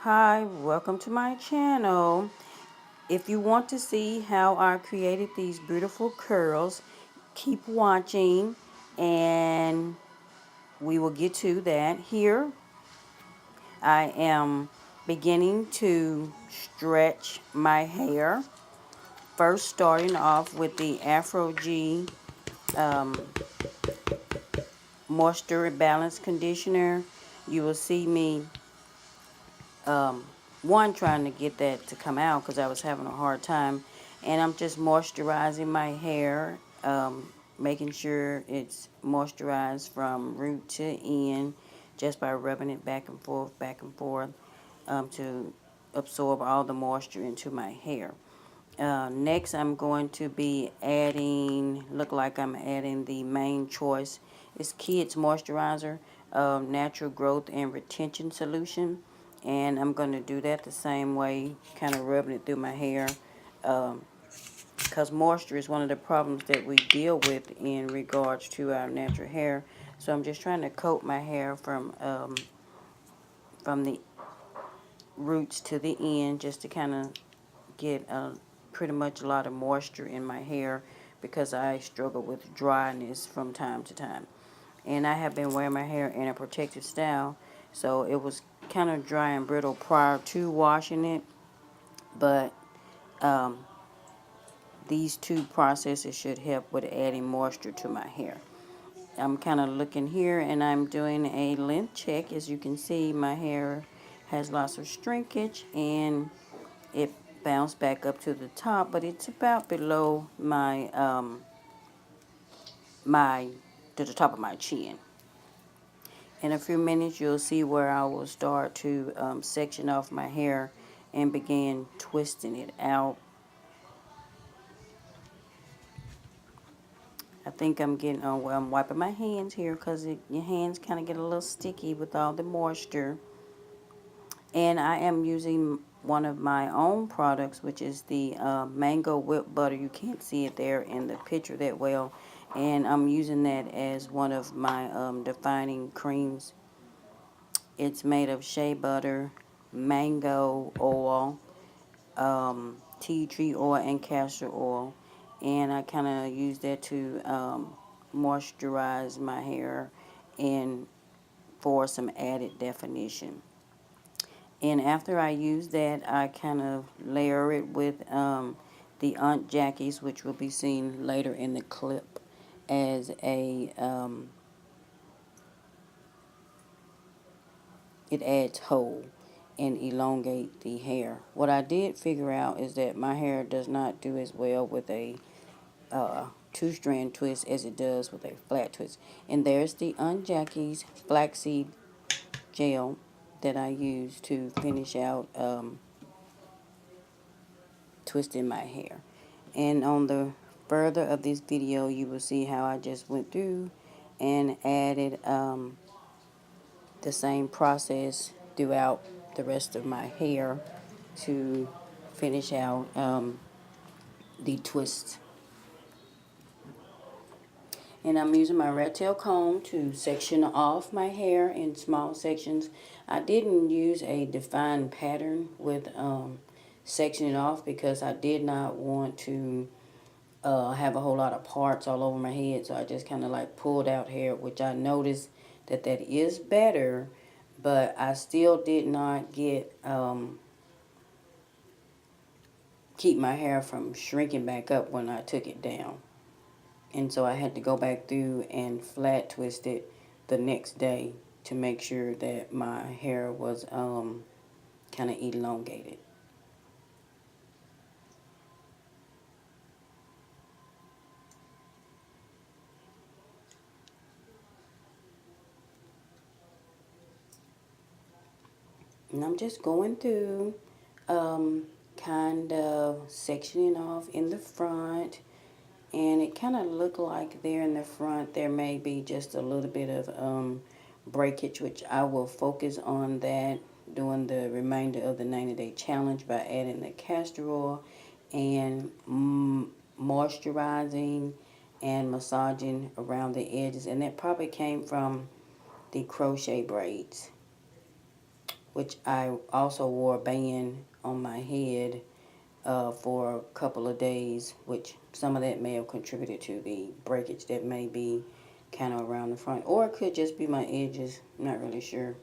Hi, welcome to my channel. If you want to see how I created these beautiful curls, keep watching and we will get to that. Here I am beginning to stretch my hair. First starting off with the Afro G Moisture Balance Conditioner. You will see me one, trying to get that to come out because I was having a hard time, and I'm just moisturizing my hair, making sure it's moisturized from root to end just by rubbing it back and forth, to absorb all the moisture into my hair. Next, I'm going to be adding, look like I'm adding the Main Choice. It's Kids Moisturizer, Natural Growth and Retention Solution. And I'm going to do that the same way, kind of rubbing it through my hair. Because moisture is one of the problems that we deal with in regards to our natural hair. So I'm just trying to coat my hair from the roots to the end, just to kind of get pretty much a lot of moisture in my hair because I struggle with dryness from time to time. And I have been wearing my hair in a protective style, so it was kind of dry and brittle prior to washing it. But these two processes should help with adding moisture to my hair. I'm kind of looking here and I'm doing a length check. As you can see, my hair has lots of shrinkage and it bounced back up to the top, but it's about below my to the top of my chin. In a few minutes, you'll see where I will start to section off my hair and begin twisting it out. I think I'm getting on where I'm wiping my hands here because your hands kind of get a little sticky with all the moisture. And I am using one of my own products, which is the mango whipped butter. You can't see it there in the picture that well. And I'm using that as one of my defining creams. It's made of shea butter, mango oil, tea tree oil, and castor oil. And I kind of use that to moisturize my hair and for some added definition. And after I use that, I kind of layer it with the Aunt Jackie's, which will be seen later in the clip, as it adds hold and elongate the hair. What I did figure out is that my hair does not do as well with a two-strand twist as it does with a flat twist. And there's the Aunt Jackie's flaxseed gel that I use to finish out twisting my hair. And on the further of this video, you will see how I just went through and added the same process throughout the rest of my hair to finish out the twist. And I'm using my rat tail comb to section off my hair in small sections. I didn't use a defined pattern with sectioning off because I did not want to have a whole lot of parts all over my head. So I just kind of like pulled out hair, which I noticed that is better, but I still did not get keep my hair from shrinking back up when I took it down. And so I had to go back through and flat twist it the next day to make sure that my hair was kind of elongated. And I'm just going through, kind of sectioning off in the front. And it kind of looked like there in the front there may be just a little bit of breakage, which I will focus on that during the remainder of the 90-day challenge by adding the castor oil and moisturizing and massaging around the edges. And that probably came from the crochet braids. which I also wore a band on my head for a couple of days, which some of that may have contributed to the breakage that may be kind of around the front, or it could just be my edges. I'm not really sure.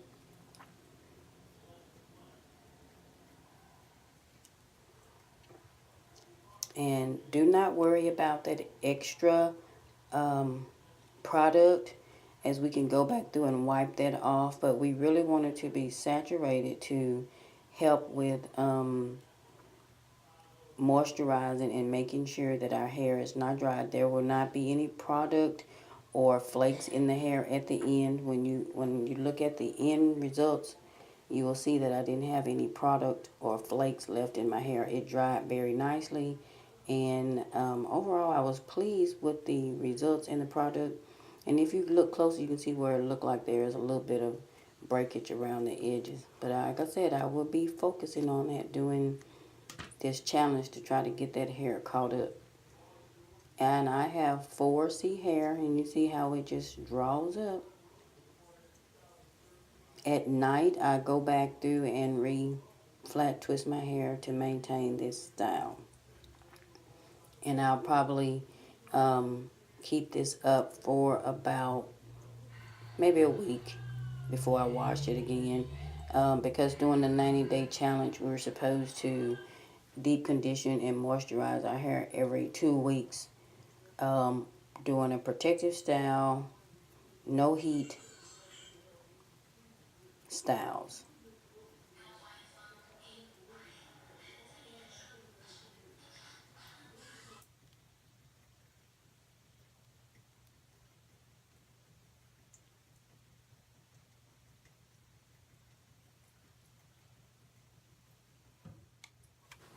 And do not worry about that extra um, product, as we can go back through and wipe that off, but we really want it to be saturated to help with moisturizing and making sure that our hair is not dry. There will not be any product or flakes in the hair at the end. When you look at the end results, you will see that I didn't have any product or flakes left in my hair. It dried very nicely, and overall I was pleased with the results in the product. And if you look closer, you can see where it looked like there is a little bit of breakage around the edges. But like I said, I will be focusing on that, doing this challenge to try to get that hair caught up. And I have 4C hair, and you see how it just draws up. At night, I go back through and flat twist my hair to maintain this style. And I'll probably keep this up for about maybe a week before I wash it again. Because during the 90-day challenge, we were supposed to deep condition and moisturize our hair every 2 weeks, doing a protective style, no heat styles.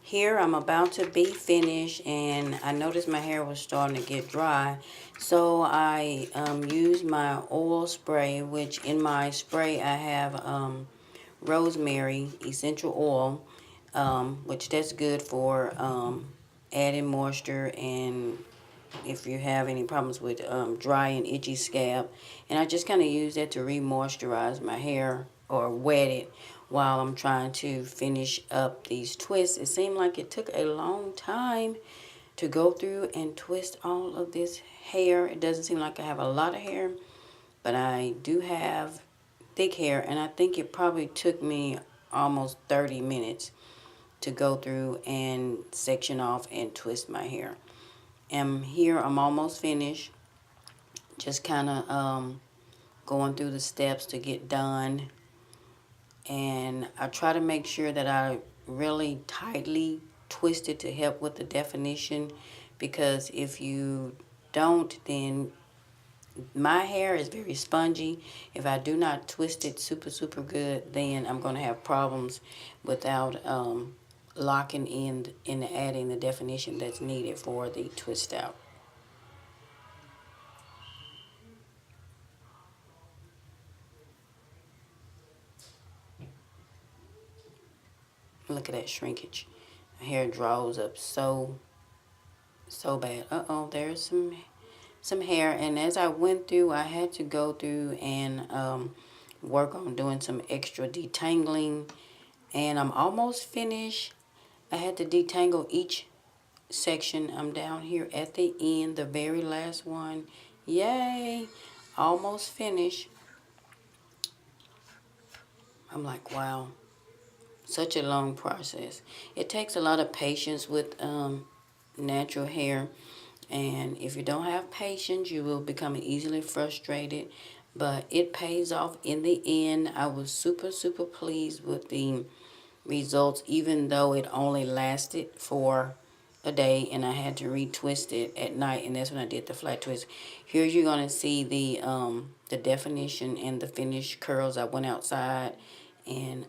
Here I'm about to be finished, and I noticed my hair was starting to get dry, so I used my oil spray, which in my spray I have rosemary essential oil, which that's good for adding moisture, and if you have any problems with dry and itchy scalp. And I just kind of use that to re-moisturize my hair or wet it while I'm trying to finish up these twists. It seemed like it took a long time to go through and twist all of this hair. It doesn't seem like I have a lot of hair, but I do have thick hair, and I think it probably took me almost 30 minutes to go through and section off and twist my hair. And here I'm almost finished, just kind of going through the steps to get done. And I try to make sure that I really tightly twist it to help with the definition, because if you don't, then my hair is very spongy. If I do not twist it super good, then I'm going to have problems without locking in and adding the definition that's needed for the twist out. Look at that shrinkage. My hair draws up so bad. Uh-oh, there's some hair. And as I went through, I had to go through and work on doing some extra detangling. And I'm almost finished. I had to detangle each section. I'm down here at the end, the very last one. Yay! Almost finished. I'm like, wow. Such a long process. It takes a lot of patience with natural hair, and if you don't have patience, you will become easily frustrated, but it pays off in the end. I was super pleased with the results, even though it only lasted for a day and I had to retwist it at night, and that's when I did the flat twist. Here you're going to see the definition and the finished curls. I went outside and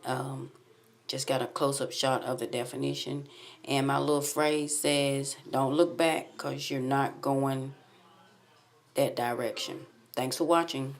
just got a close-up shot of the definition. And my little phrase says, don't look back because you're not going that direction. Thanks for watching.